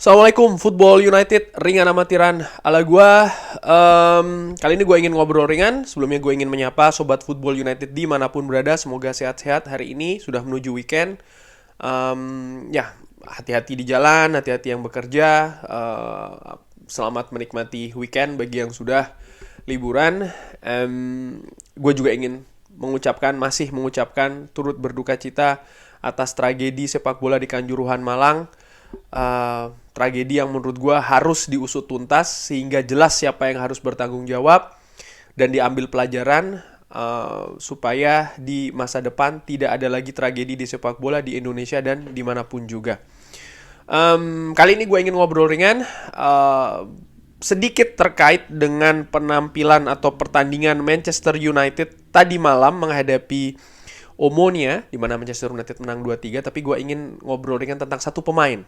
Assalamualaikum, Football United, ringan amatiran ala gua. Kali ini gue ingin ngobrol ringan. Sebelumnya gue ingin menyapa Sobat Football United dimanapun berada. Semoga sehat-sehat hari ini, sudah menuju weekend. Ya, hati-hati di jalan, hati-hati yang bekerja. Selamat menikmati weekend bagi yang sudah liburan. Gue juga ingin masih mengucapkan turut berduka cita atas tragedi sepak bola di Kanjuruhan Malang. Tragedi yang menurut gue harus diusut tuntas sehingga jelas siapa yang harus bertanggung jawab dan diambil pelajaran supaya di masa depan tidak ada lagi tragedi di sepak bola di Indonesia dan dimanapun juga. Kali ini gue ingin ngobrol ringan sedikit terkait dengan penampilan atau pertandingan Manchester United tadi malam menghadapi Omonia, di mana Manchester United menang 2-3, tapi gue ingin ngobrol ringan tentang satu pemain.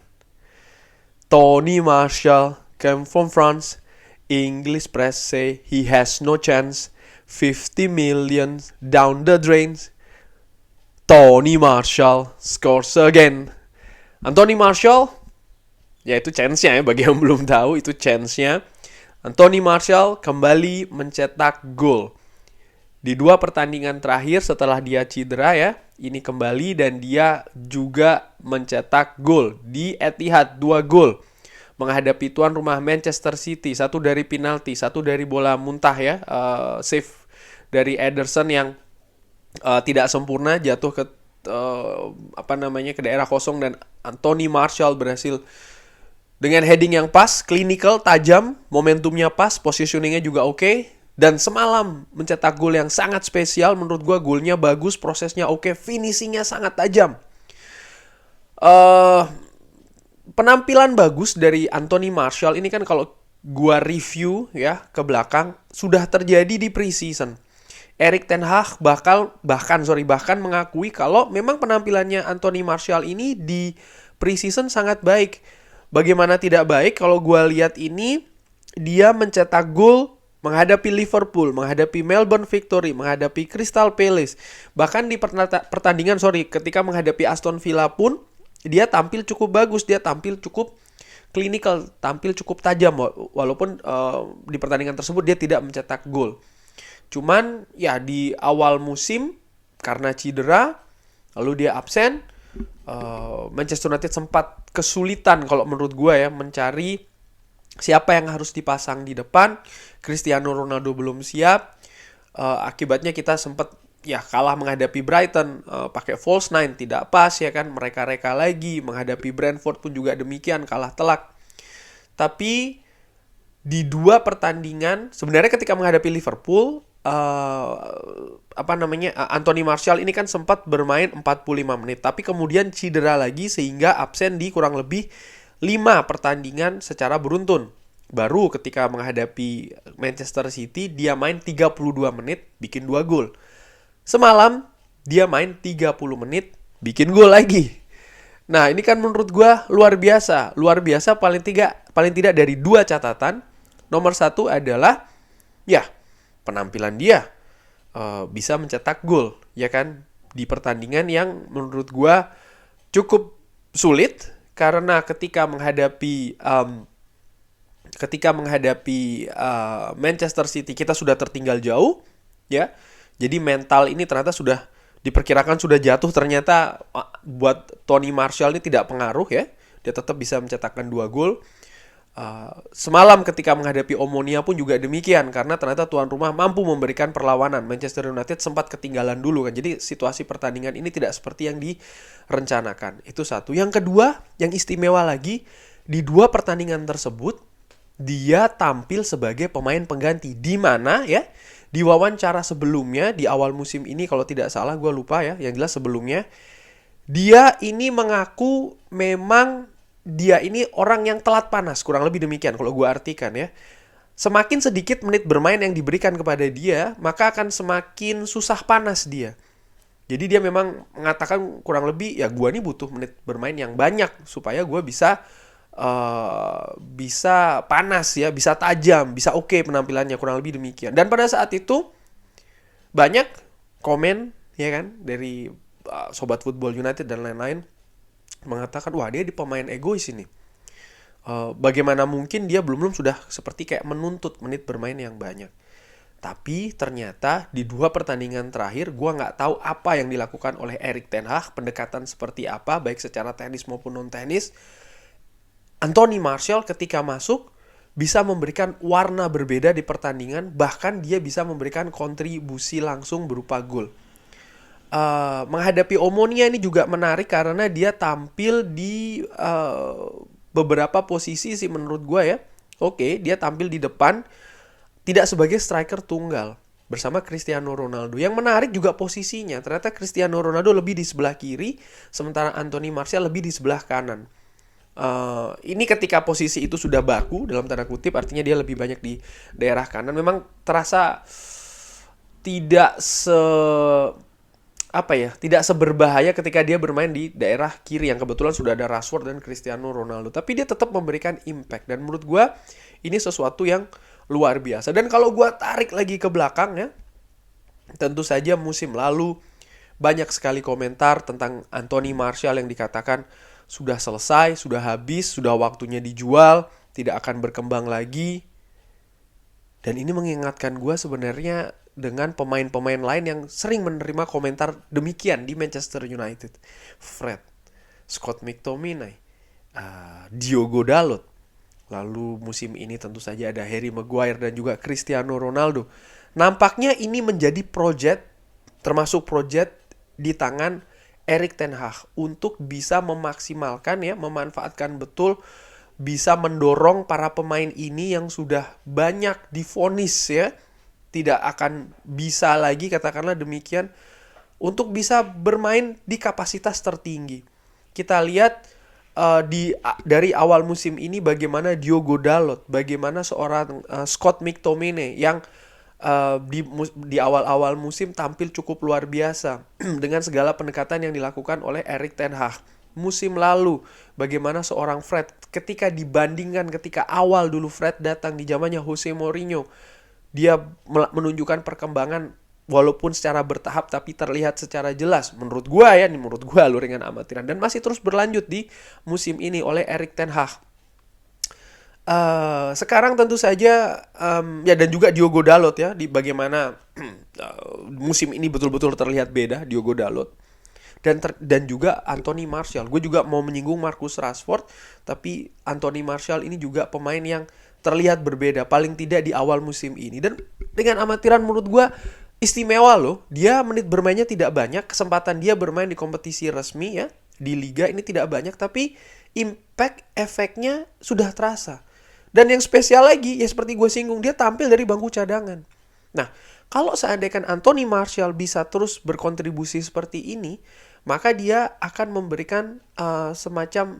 Tony Martial came from France. English press say he has no chance. 50 million down the drains. Tony Martial scores again. Anthony Martial, ya itu chance-nya ya, bagi yang belum tahu itu chance-nya. Anthony Martial kembali mencetak gol. Di 2 pertandingan terakhir setelah dia cedera ya, ini kembali dan dia juga mencetak gol di Etihad, 2 gol menghadapi tuan rumah Manchester City, 1 dari penalti, 1 dari bola muntah ya, save dari Ederson yang tidak sempurna jatuh ke ke daerah kosong dan Anthony Martial berhasil dengan heading yang pas, clinical, tajam, momentumnya pas, positioningnya juga oke. Dan semalam mencetak gol yang sangat spesial. Menurut gue golnya bagus, prosesnya oke, finishingnya sangat tajam. Penampilan bagus dari Anthony Martial ini kan kalau gue review ya ke belakang sudah terjadi di preseason. Erik ten Hag bahkan mengakui kalau memang penampilannya Anthony Martial ini di preseason sangat baik. Bagaimana tidak baik kalau gue lihat ini dia mencetak gol menghadapi Liverpool, menghadapi Melbourne Victory, menghadapi Crystal Palace. Bahkan di pertandingan ketika menghadapi Aston Villa pun dia tampil cukup bagus, dia tampil cukup klinikal, tampil cukup tajam walaupun di pertandingan tersebut dia tidak mencetak gol. Cuman ya di awal musim karena cedera lalu dia absen, Manchester United sempat kesulitan kalau menurut gue ya mencari siapa yang harus dipasang di depan. Cristiano Ronaldo belum siap. Akibatnya kita sempat kalah menghadapi Brighton, pakai false nine tidak pas ya kan, mereka-reka lagi. Menghadapi Brentford pun juga demikian, kalah telak. Tapi di 2 pertandingan sebenarnya ketika menghadapi Liverpool Anthony Martial ini kan sempat bermain 45 menit tapi kemudian cedera lagi sehingga absen di kurang lebih 5 pertandingan secara beruntun. Baru ketika menghadapi Manchester City dia main 32 menit bikin 2 gol. Semalam dia main 30 menit bikin gol lagi. Nah, ini kan menurut gue luar biasa. Luar biasa paling tidak dari 2 catatan. Nomor 1 adalah penampilan dia bisa mencetak gol ya kan di pertandingan yang menurut gue cukup sulit. Karena ketika menghadapi Manchester City kita sudah tertinggal jauh ya. Jadi mental ini ternyata sudah diperkirakan sudah jatuh, ternyata buat Tony Martial ini tidak pengaruh ya. Dia tetap bisa mencetakkan 2 gol. Semalam ketika menghadapi Omonia pun juga demikian karena ternyata tuan rumah mampu memberikan perlawanan. Manchester United sempat ketinggalan dulu kan. Jadi situasi pertandingan ini tidak seperti yang direncanakan. Itu satu. Yang kedua, yang istimewa lagi di 2 pertandingan tersebut dia tampil sebagai pemain pengganti, di mana ya di wawancara sebelumnya di awal musim ini kalau tidak salah gue lupa ya, yang jelas sebelumnya dia ini mengaku memang dia ini orang yang telat panas, kurang lebih demikian kalau gue artikan ya. Semakin sedikit menit bermain yang diberikan kepada dia, maka akan semakin susah panas dia. Jadi dia memang mengatakan kurang lebih ya gue nih butuh menit bermain yang banyak supaya gue bisa panas ya, bisa tajam, bisa oke penampilannya, kurang lebih demikian. Dan pada saat itu banyak komen ya kan dari Sobat Football United dan lain-lain mengatakan wah dia di pemain egois ini. Bagaimana mungkin dia belum sudah seperti kayak menuntut menit bermain yang banyak. Tapi ternyata di 2 pertandingan terakhir gue nggak tahu apa yang dilakukan oleh Erik ten Hag, pendekatan seperti apa baik secara teknis maupun non teknis. Anthony Martial ketika masuk bisa memberikan warna berbeda di pertandingan, bahkan dia bisa memberikan kontribusi langsung berupa gol. Menghadapi Omonia ini juga menarik karena dia tampil di beberapa posisi sih menurut gue ya. Oke, dia tampil di depan tidak sebagai striker tunggal bersama Cristiano Ronaldo. Yang menarik juga posisinya. Ternyata Cristiano Ronaldo lebih di sebelah kiri, sementara Anthony Martial lebih di sebelah kanan. Ini ketika posisi itu sudah baku dalam tanda kutip, artinya dia lebih banyak di daerah kanan. Memang terasa tidak tidak seberbahaya ketika dia bermain di daerah kiri yang kebetulan sudah ada Rashford dan Cristiano Ronaldo. Tapi dia tetap memberikan impact dan menurut gue ini sesuatu yang luar biasa. Dan kalau gue tarik lagi ke belakang ya, tentu saja musim lalu banyak sekali komentar tentang Anthony Martial yang dikatakan sudah selesai, sudah habis, sudah waktunya dijual, tidak akan berkembang lagi. Dan ini mengingatkan gue sebenarnya dengan pemain-pemain lain yang sering menerima komentar demikian di Manchester United. Fred, Scott McTominay, Diogo Dalot. Lalu musim ini tentu saja ada Harry Maguire dan juga Cristiano Ronaldo. Nampaknya ini menjadi termasuk proyek di tangan Erik ten Hag untuk bisa memaksimalkan ya, memanfaatkan betul, bisa mendorong para pemain ini yang sudah banyak divonis ya, tidak akan bisa lagi katakanlah demikian untuk bisa bermain di kapasitas tertinggi. Kita lihat dari awal musim ini bagaimana Diogo Dalot, bagaimana seorang Scott McTominay yang di awal-awal musim tampil cukup luar biasa dengan segala pendekatan yang dilakukan oleh Erik ten Hag. Musim lalu bagaimana seorang Fred ketika dibandingkan ketika awal dulu Fred datang di zamannya Jose Mourinho, dia menunjukkan perkembangan walaupun secara bertahap tapi terlihat secara jelas menurut gua ya, menurut gua luringan amatiran, dan masih terus berlanjut di musim ini oleh Erik ten Hag. Sekarang tentu saja ya, dan juga Diogo Dalot ya, di bagaimana musim ini betul-betul terlihat beda Diogo Dalot dan juga Anthony Martial. Gue juga mau menyinggung Marcus Rashford, tapi Anthony Martial ini juga pemain yang terlihat berbeda paling tidak di awal musim ini, dan dengan amatiran menurut gue istimewa loh. Dia menit bermainnya tidak banyak, kesempatan dia bermain di kompetisi resmi ya, di liga ini tidak banyak, tapi impact efeknya sudah terasa. Dan yang spesial lagi ya seperti gue singgung, dia tampil dari bangku cadangan. Nah, kalau seandainya Anthony Martial bisa terus berkontribusi seperti ini, maka dia akan memberikan semacam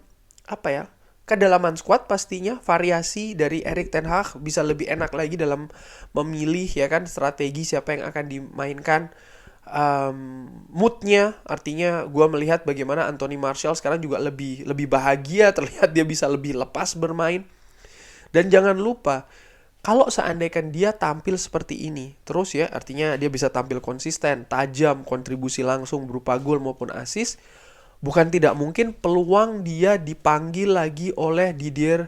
kedalaman squad pastinya, variasi dari Erik ten Hag bisa lebih enak lagi dalam memilih ya kan strategi siapa yang akan dimainkan, moodnya, artinya gue melihat bagaimana Anthony Martial sekarang juga lebih bahagia, terlihat dia bisa lebih lepas bermain. Dan jangan lupa kalau seandainya dia tampil seperti ini terus ya, artinya dia bisa tampil konsisten, tajam, kontribusi langsung berupa gol maupun assist, bukan tidak mungkin peluang dia dipanggil lagi oleh Didier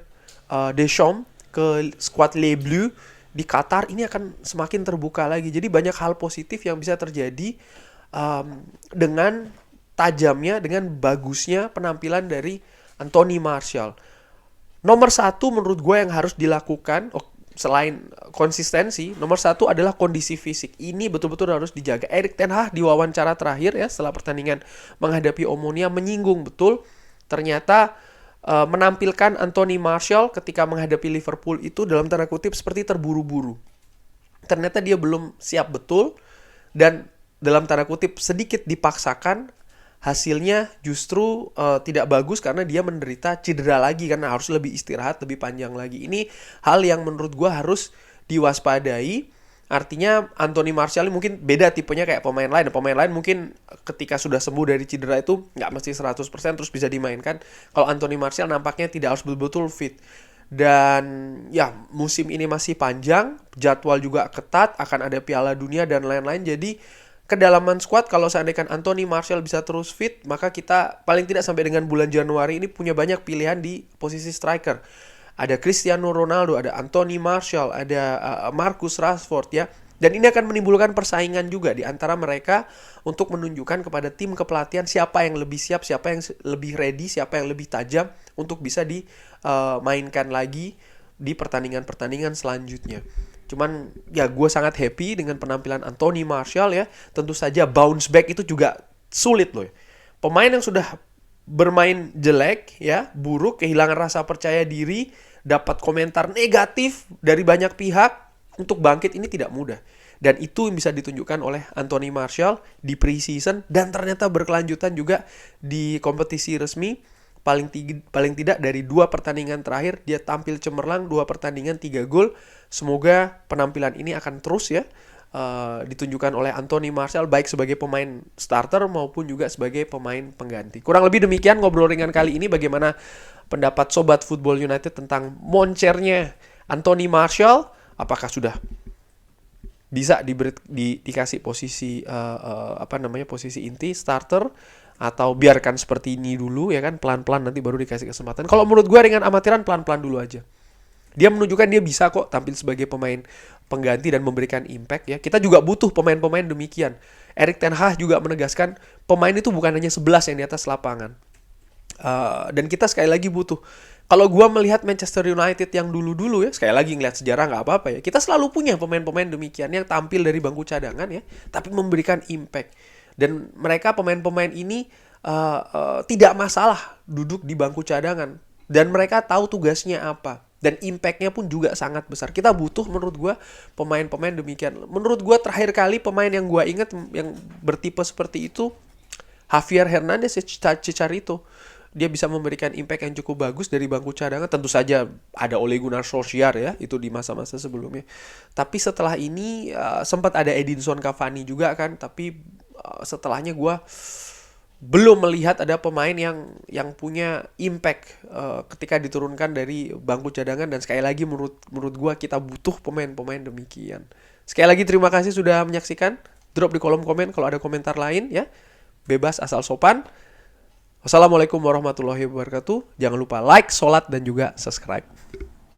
Deschamps ke skuad Les Bleus di Qatar ini akan semakin terbuka lagi. Jadi banyak hal positif yang bisa terjadi dengan tajamnya, dengan bagusnya penampilan dari Anthony Martial. Nomor 1 menurut gue yang harus dilakukan selain konsistensi, nomor 1 adalah kondisi fisik. Ini betul-betul harus dijaga. Erik ten Hag di wawancara terakhir ya setelah pertandingan menghadapi Omonia menyinggung betul, ternyata menampilkan Anthony Martial ketika menghadapi Liverpool itu dalam tanda kutip seperti terburu-buru. Ternyata dia belum siap betul dan dalam tanda kutip sedikit dipaksakan. Hasilnya justru tidak bagus karena dia menderita cedera lagi karena harus lebih istirahat lebih panjang lagi. Ini hal yang menurut gue harus diwaspadai. Artinya Anthony Martial mungkin beda tipenya kayak pemain lain. Pemain lain mungkin ketika sudah sembuh dari cedera itu nggak mesti 100% terus bisa dimainkan. Kalau Anthony Martial nampaknya tidak harus betul-betul fit. Dan ya musim ini masih panjang, jadwal juga ketat, akan ada Piala Dunia dan lain-lain. Jadi kedalaman squad, kalau seandainya Anthony Martial bisa terus fit, maka kita paling tidak sampai dengan bulan Januari ini punya banyak pilihan di posisi striker. Ada Cristiano Ronaldo, ada Anthony Martial, ada Marcus Rashford ya. Dan ini akan menimbulkan persaingan juga di antara mereka untuk menunjukkan kepada tim kepelatihan siapa yang lebih siap, siapa yang lebih ready, siapa yang lebih tajam untuk bisa dimainkan lagi di pertandingan-pertandingan selanjutnya. Cuman ya gue sangat happy dengan penampilan Anthony Martial ya. Tentu saja bounce back itu juga sulit loh. Pemain yang sudah bermain jelek ya, buruk, kehilangan rasa percaya diri, dapat komentar negatif dari banyak pihak, untuk bangkit ini tidak mudah. Dan itu yang bisa ditunjukkan oleh Anthony Martial di pre-season dan ternyata berkelanjutan juga di kompetisi resmi. Paling tidak dari 2 pertandingan terakhir dia tampil cemerlang, 2 pertandingan 3 gol. Semoga penampilan ini akan terus ya ditunjukkan oleh Anthony Martial baik sebagai pemain starter maupun juga sebagai pemain pengganti. Kurang lebih demikian ngobrol ringan kali ini. Bagaimana pendapat Sobat Football United tentang moncernya Anthony Martial? Apakah sudah bisa dikasih posisi posisi inti starter, atau biarkan seperti ini dulu ya kan, pelan-pelan nanti baru dikasih kesempatan. Kalau menurut gue dengan amatiran pelan-pelan dulu aja. Dia menunjukkan dia bisa kok tampil sebagai pemain pengganti dan memberikan impact ya. Kita juga butuh pemain-pemain demikian. Erik ten Hag juga menegaskan pemain itu bukan hanya 11 yang di atas lapangan. Dan kita sekali lagi butuh. Kalau gue melihat Manchester United yang dulu-dulu ya, sekali lagi ngeliat sejarah nggak apa-apa ya. Kita selalu punya pemain-pemain demikian yang tampil dari bangku cadangan ya, tapi memberikan impact. Dan mereka pemain-pemain ini tidak masalah duduk di bangku cadangan. Dan mereka tahu tugasnya apa. Dan impact-nya pun juga sangat besar. Kita butuh menurut gue pemain-pemain demikian. Menurut gue terakhir kali pemain yang gue ingat yang bertipe seperti itu, Javier Hernandez, Chicharito. Dia bisa memberikan impact yang cukup bagus dari bangku cadangan. Tentu saja ada Ole Gunnar Solskjaer ya, itu di masa-masa sebelumnya. Tapi setelah ini sempat ada Edinson Cavani juga kan. Tapi setelahnya gue belum melihat ada pemain yang punya impact ketika diturunkan dari bangku cadangan. Dan sekali lagi menurut gue kita butuh pemain-pemain demikian. Sekali lagi terima kasih sudah menyaksikan. Drop di kolom komen kalau ada komentar lain ya. Bebas asal sopan. Wassalamualaikum warahmatullahi wabarakatuh. Jangan lupa like, sholat, dan juga subscribe.